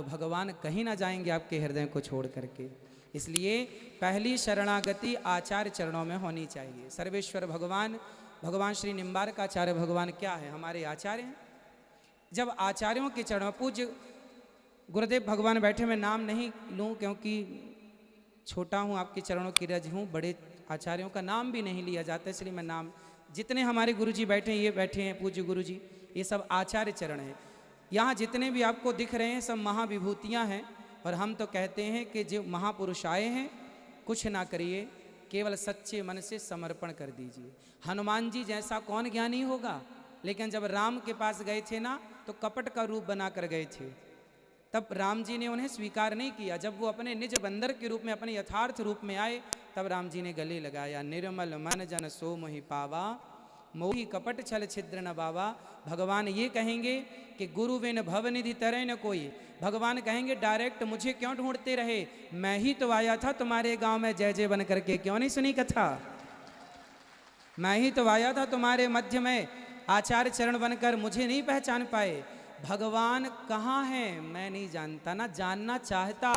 तो भगवान कहीं ना जाएंगे आपके हृदय को छोड़ करके। इसलिए पहली शरणागति आचार्य चरणों में होनी चाहिए। सर्वेश्वर भगवान, भगवान श्री निम्बारक आचार्य भगवान क्या है? हमारे आचार्य हैं। जब आचार्यों के चरणों, पूज्य गुरुदेव भगवान बैठे, मैं नाम नहीं लूँ क्योंकि छोटा हूँ, आपके चरणों की रज हूँ, बड़े आचार्यों का नाम भी नहीं लिया जाता, इसलिए मैं नाम, जितने हमारे गुरुजी बैठे हैं, ये बैठे हैं पूज्य गुरुजी, ये सब आचार्य चरण हैं। यहाँ जितने भी आपको दिख रहे हैं सब महाविभूतियाँ हैं। और हम तो कहते हैं कि जो महापुरुष आए हैं कुछ ना करिए, केवल सच्चे मन से समर्पण कर दीजिए। हनुमान जी जैसा कौन ज्ञानी होगा, लेकिन जब राम के पास गए थे ना तो कपट का रूप बना कर गए थे, तब राम जी ने उन्हें स्वीकार नहीं किया। जब वो अपने निज बंदर के रूप में, अपने यथार्थ रूप में आए, तब राम जी ने गले लगाया, निर्मल मन जन सो मोहि पावा, मोही कपट छल छिद्र न बाबा। भगवान ये कहेंगे कि गुरु बिन भवनिधि तरह न कोई। भगवान कहेंगे डायरेक्ट मुझे क्यों ढूंढते रहे, मैं ही तो आया था तुम्हारे गांव में जय जय बन करके, क्यों नहीं सुनी कथा? मैं ही तो आया था तुम्हारे मध्य में आचार्य चरण बनकर, मुझे नहीं पहचान पाए। भगवान कहाँ हैं मैं नहीं जानता, ना जानना चाहता।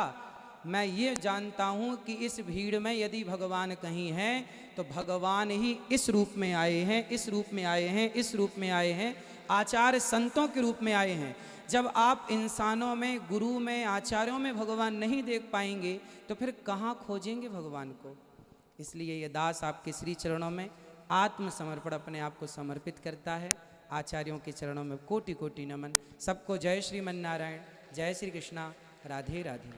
मैं ये जानता हूँ कि इस भीड़ में यदि भगवान कहीं हैं तो भगवान ही इस रूप में आए हैं, इस रूप में आए हैं, इस रूप में आए हैं, आचार्य संतों के रूप में आए हैं। जब आप इंसानों में, गुरु में, आचार्यों में भगवान नहीं देख पाएंगे तो फिर कहाँ खोजेंगे भगवान को? इसलिए ये दास आपके श्री चरणों में आत्मसमर्पण, अपने आप को समर्पित करता है। आचार्यों के चरणों में कोटि कोटि नमन। सबको जय श्रीमन नारायण, जय श्री कृष्णा, राधे राधे।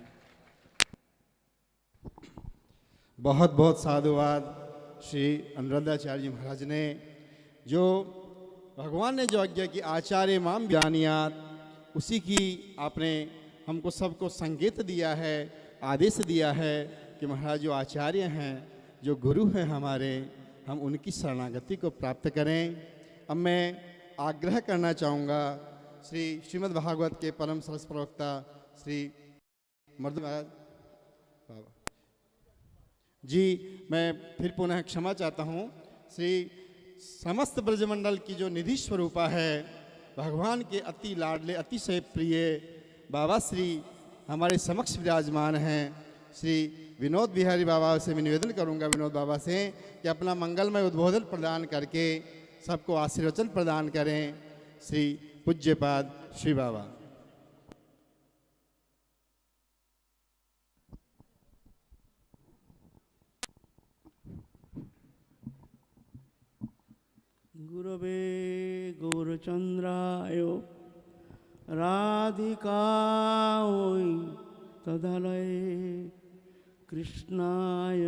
बहुत बहुत साधुवाद श्री अनुरुद्धाचार्य जी महाराज ने, जो भगवान ने जो आज्ञा की आचार्य माम ज्ञानियात, उसी की आपने हमको सबको संकेत दिया है, आदेश दिया है कि महाराज जो आचार्य हैं, जो गुरु हैं हमारे, हम उनकी शरणागति को प्राप्त करें। अब मैं आग्रह करना चाहूँगा श्री श्रीमद् भागवत के परम सरस प्रवक्ता श्री मर्द महाराज बाबा जी, मैं फिर पुनः क्षमा चाहता हूँ। श्री समस्त ब्रजमंडल की जो निधि स्वरूपा है, भगवान के अति लाडले, अतिशय प्रिय बाबा श्री हमारे समक्ष विराजमान हैं। श्री विनोद बिहारी बाबा से मैं निवेदन करूंगा, विनोद बाबा से, कि अपना मंगलमय उद्बोधन प्रदान करके सबको आशीर्वचन प्रदान करें। श्री पूज्यपाद श्री बाबा। गुरवे गौरचंद्राय राधिकायै तदलये कृष्णाय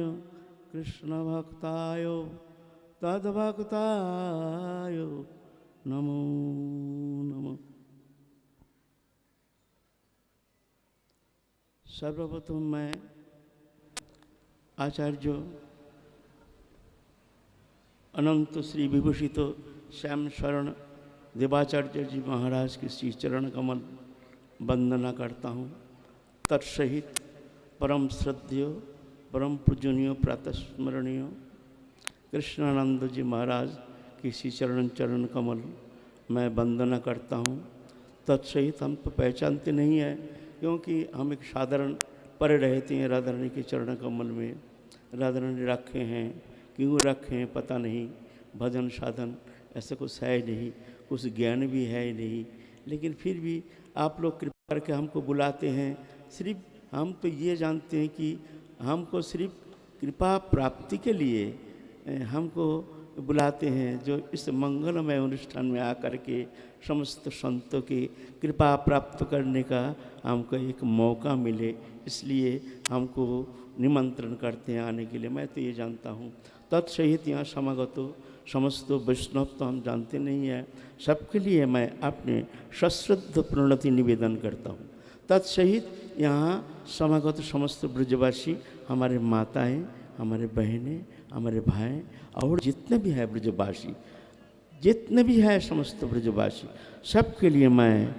कृष्णभक्ताय तद्भक्ताय नमो नमः। सर्वप्रथम मैं आचार्य अनंत श्री विभूषित श्याम शरण देवाचार्य जी महाराज के श्री चरण कमल वंदना करता हूँ। तत्सहित परम श्रद्धेय, परम पूजनीय, प्रातस्मरणीय कृष्णानंद जी महाराज की श्री चरण कमल मैं वंदना करता हूँ। तत्सहित हम तो पहचानते नहीं हैं, क्योंकि हम एक साधारण पड़े रहते हैं राधा रानी के चरण कमल में। राधा रानी रखे हैं, क्यों रखे हैं पता नहीं, भजन साधन ऐसा कुछ है नहीं, कुछ ज्ञान भी है नहीं, लेकिन फिर भी आप लोग कृपा करके हमको बुलाते हैं। सिर्फ हम तो ये जानते हैं कि हमको सिर्फ कृपा प्राप्ति के लिए हमको बुलाते हैं, जो इस मंगलमय अनुष्ठान में आकर के समस्त संतों की कृपा प्राप्त करने का हमको एक मौका मिले, इसलिए हमको निमंत्रण करते हैं आने के लिए। मैं तो ये जानता हूँ। तत्सहित यहाँ समागत समस्त वैष्णव तो हम जानते नहीं हैं, सबके लिए मैं अपने सश्रद्ध प्रणति निवेदन करता हूँ। तत्सहित यहाँ समागत समस्त ब्रजवासी, हमारे माताएं, हमारे बहनें, हमारे भाई और जितने भी हैं ब्रजवासी, जितने भी हैं समस्त ब्रजवासी, सबके लिए मैं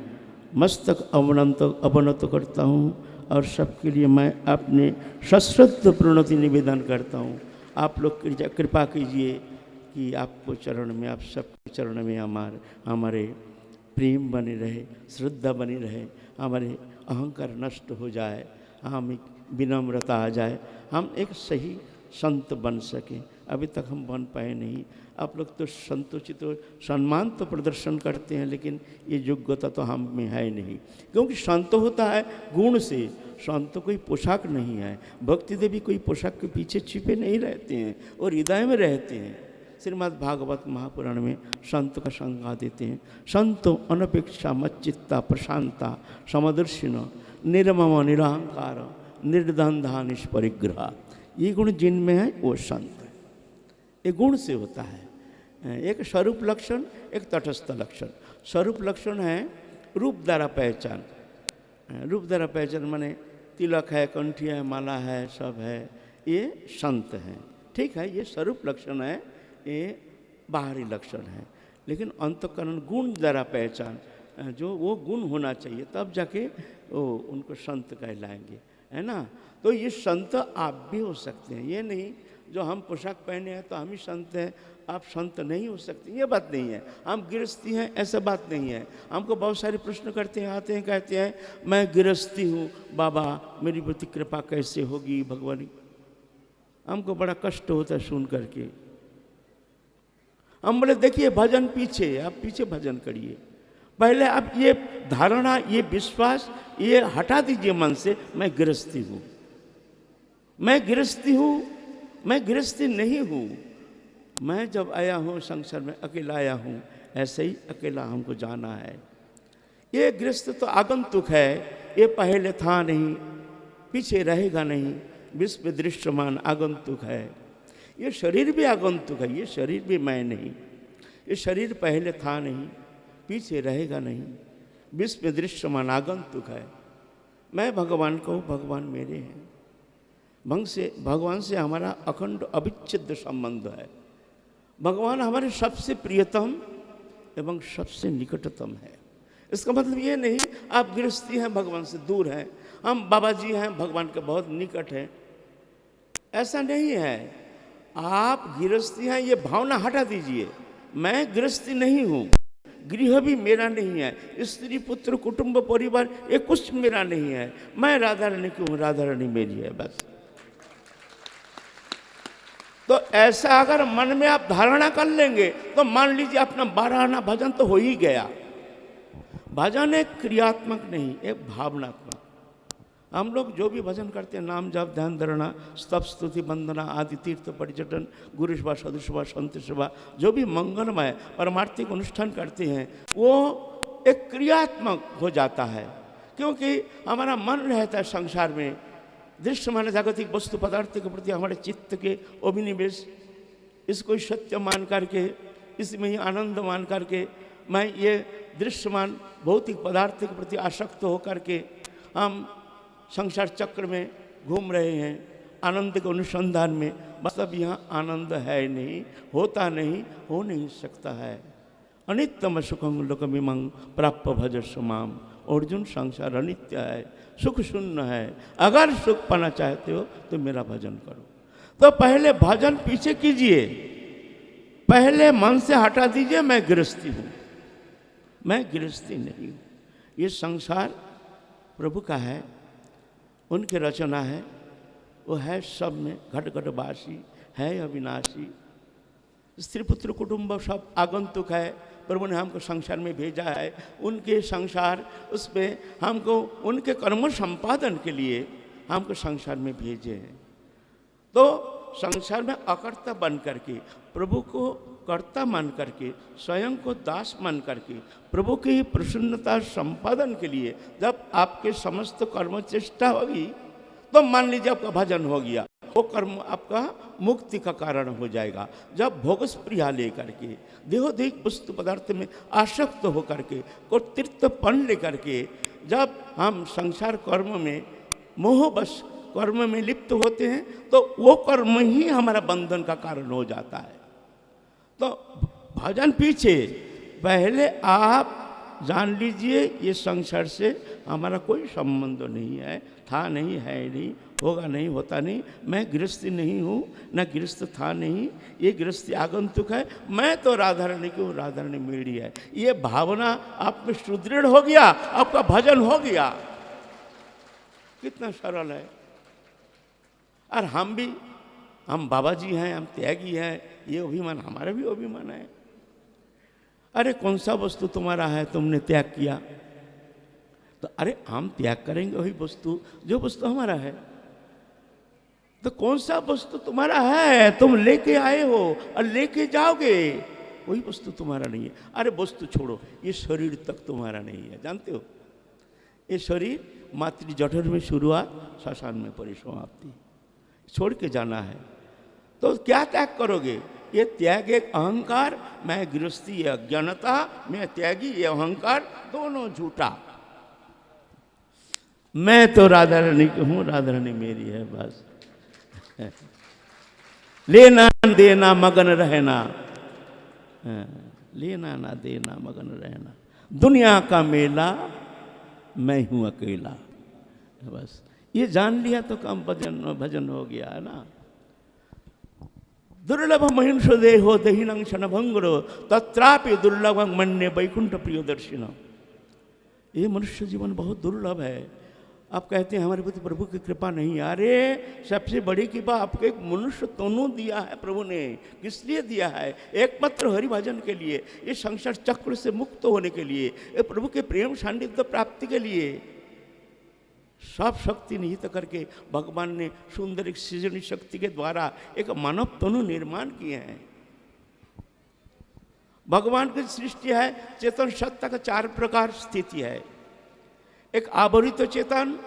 मस्तक अवनत करता हूँ और सबके लिए मैं अपने सश्रद्ध प्रणति निवेदन करता हूँ। आप लोग कृपा कीजिए कि आपको चरण में, आप सबके चरण में हमारे प्रेम बने रहे, श्रद्धा बनी रहे, हमारे अहंकार नष्ट हो जाए, हम एक विनम्रता आ जाए, हम एक सही संत बन सकें। अभी तक हम बन पाए नहीं। आप लोग तो संतोषित हो, सम्मान तो प्रदर्शन करते हैं, लेकिन ये योग्यता तो हम में है नहीं। क्योंकि संत होता है गुण से, संत कोई पोशाक नहीं है। भक्ति देवी कोई पोशाक के पीछे छिपे नहीं रहते हैं, और हृदय में रहते हैं। श्रीमद् भागवत महापुराण में संत का संज्ञा देते हैं। संतो अनपेक्षा मच्चित्ता प्रशांता समदर्शिन निर्मम निरहंकार निर्द्वंद्वा निष्परिग्रह। ये गुण जिनमें है वो संत है। ये गुण से होता है। एक स्वरूप लक्षण, एक तटस्थ लक्षण। स्वरूप लक्षण है रूप द्वारा पहचान। रूप द्वारा पहचान माने तिलक है, कंठी है, माला है, सब है, ये संत हैं। ठीक है, ये स्वरूप लक्षण है, ये बाहरी लक्षण है। लेकिन अंतःकरण गुण द्वारा पहचान, जो वो गुण होना चाहिए, तब जाके वो उनको संत कहलाएंगे, है ना। तो ये संत आप भी हो सकते हैं। ये नहीं जो हम पोशाक पहने हैं तो हम ही संत हैं, आप संत नहीं हो सकते, ये बात नहीं है। हम गृहस्थी हैं, ऐसा बात नहीं है। हमको बहुत सारे प्रश्न करते हैं, आते हैं, कहते हैं मैं गृहस्थी हूँ बाबा, मेरी प्रति कृपा कैसे होगी भगवान। हमको बड़ा कष्ट होता है सुन करके। हम बोले देखिए भजन पीछे, आप पीछे भजन करिए। पहले आप ये धारणा, ये विश्वास, ये हटा दीजिए मन से, मैं गृहस्थी हूँ, मैं गृहस्थी हूँ, मैं गृहस्थी नहीं हूँ। मैं जब आया हूँ संसार में अकेला आया हूँ, ऐसे ही अकेला हमको जाना है। ये गृहस्थ तो आगंतुक है, ये पहले था नहीं, पीछे रहेगा नहीं, विश्व दृश्यमान आगंतुक है। ये शरीर भी आगंतुक है, ये शरीर भी मैं नहीं। ये शरीर पहले था नहीं, पीछे रहेगा नहीं, विश्व दृश्यमान आगंतुक है। मैं भगवान को, भगवान मेरे हैं। भगवान से हमारा अखंड अविच्छेद्य संबंध है। भगवान हमारे सबसे प्रियतम एवं सबसे निकटतम है। इसका मतलब ये नहीं आप गृहस्थी हैं भगवान से दूर हैं, हम बाबा जी हैं भगवान के बहुत निकट हैं, ऐसा नहीं है। आप गृहस्थी हैं, ये भावना हटा दीजिए। मैं गृहस्थी नहीं हूँ, गृह भी मेरा नहीं है, स्त्री पुत्र कुटुंब परिवार ये कुछ मेरा नहीं है। मैं राधा रानी की हूँ, राधा रानी मेरी है, बस। तो ऐसा अगर मन में आप धारणा कर लेंगे तो मान लीजिए अपना 12 आना भजन तो हो ही गया। भजन एक क्रियात्मक नहीं, एक भावनात्मक। हम लोग जो भी भजन करते हैं, नाम जप ध्यान धारणा स्तव स्तुति वंदना आदि तीर्थ पर्यटन गुरु सेवा साधु सेवा संत सेवा, जो भी मंगलमय परमार्थिक अनुष्ठान करते हैं, वो एक क्रियात्मक हो जाता है। क्योंकि हमारा मन रहता है संसार में, दृश्य माने जागतिक वस्तु पदार्थ के प्रति हमारे चित्त के अभिनिवेश, इसको सत्य मान करके, इसमें ही आनंद मान करके, मैं ये दृश्यमान भौतिक पदार्थ के प्रति आसक्त होकर के हम संसार चक्र में घूम रहे हैं, आनंद के अनुसंधान में। मतलब यहाँ आनंद है नहीं, होता नहीं, हो नहीं सकता है। अनित्यम सुखम लोकमिमं प्राप्य भजस्व माम। अर्जुन, संसार अनित्य है, सुख शून्य है। अगर सुख पाना चाहते हो तो मेरा भजन करो। तो पहले भजन पीछे कीजिए, पहले मन से हटा दीजिए मैं गृहस्थी हूँ, मैं गृहस्थी नहीं हूँ। ये संसार प्रभु का है, उनकी रचना है, वो है सब में घट घट वासी है, अविनाशी। स्त्री पुत्र कुटुंब सब आगंतुक है। प्रभु ने हमको संसार में भेजा है, उनके संसार, उस पर हमको उनके कर्म संपादन के लिए हमको संसार में भेजे हैं। तो संसार में अकर्ता बन करके, प्रभु को कर्ता मान करके, स्वयं को दास मान करके, प्रभु की ही प्रसन्नता संपादन के लिए जब आपके समस्त कर्म चेष्टा होगी, तो मान लीजिए आपका भजन हो गया, वो कर्म आपका मुक्ति का कारण हो जाएगा। जब भोगस्प्रिया लेकर के, देहोधिक वस्तु पदार्थ में आसक्त होकर के, कर्तृत्वपन लेकर के, जब हम संसार कर्म में मोहवश कर्म में लिप्त होते हैं, तो वो कर्म ही हमारा बंधन का कारण हो जाता है। तो भजन पीछे, पहले आप जान लीजिए ये संसार से हमारा कोई संबंध नहीं है, था नहीं, है नहीं, होगा नहीं, होता नहीं। मैं गृहस्थी नहीं हूँ, न गृहस्थ था नहीं, ये गृहस्थी आगंतुक है। मैं तो राधा रानी की हूँ, राधा रानी मेरी है। ये भावना आप में सुदृढ़ हो गया, आपका भजन हो गया। कितना सरल है। और हम बाबा जी हैं, हम त्यागी हैं, ये अभिमान हमारा भी अभिमान है। अरे कौन सा वस्तु तुम्हारा है, तुमने त्याग किया, तो अरे हम त्याग करेंगे वही वस्तु जो वस्तु हमारा है। तो कौन सा वस्तु तुम्हारा है, तुम लेके आए हो और लेके जाओगे, वही वस्तु तुम्हारा नहीं है। अरे वस्तु छोड़ो, ये शरीर तक तुम्हारा नहीं है, जानते हो। ये शरीर मातृ जठर में शुरुआत, श्मशान में परिसमाप्ति, छोड़ के जाना है। तो क्या त्याग करोगे? ये त्याग एक अहंकार, मैं गृहस्थी, ये अज्ञानता, मैं त्यागी, ये अहंकार, दोनों झूठा। मैं तो राधा रानी की हूं, राधा रानी मेरी है, बस। लेना देना मगन रहना, लेना ना देना मगन रहना, दुनिया का मेला मैं हूं अकेला, बस। ये जान लिया तो काम भजन हो गया है ना। दुर्लभ महिंस देहो दहीनं क्षणभंगुरो तत्रापि दुर्लभ मन्ये वैकुंठ प्रिय दर्शिना। ये मनुष्य जीवन बहुत दुर्लभ है। आप कहते हैं हमारे प्रति प्रभु की कृपा नहीं। अरे सबसे बड़ी कृपा आपको एक मनुष्य तनु दिया है प्रभु ने। किस लिए दिया है? एकमात्र हरिभजन के लिए, ये संसार चक्र से मुक्त होने के लिए, ये प्रभु के प्रेम सान्निध्य प्राप्ति के लिए। सब शक्ति निहित करके भगवान ने सुंदर एक सृजनी शक्ति के द्वारा एक मानव तनु निर्माण किए हैं। भगवान की सृष्टि है, चेतन सत्ता का 4 प्रकार स्थिति है। एक आवरित चेतन,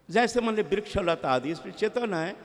जैसे मान ली वृक्ष लता आदि, इसमें चेतन है।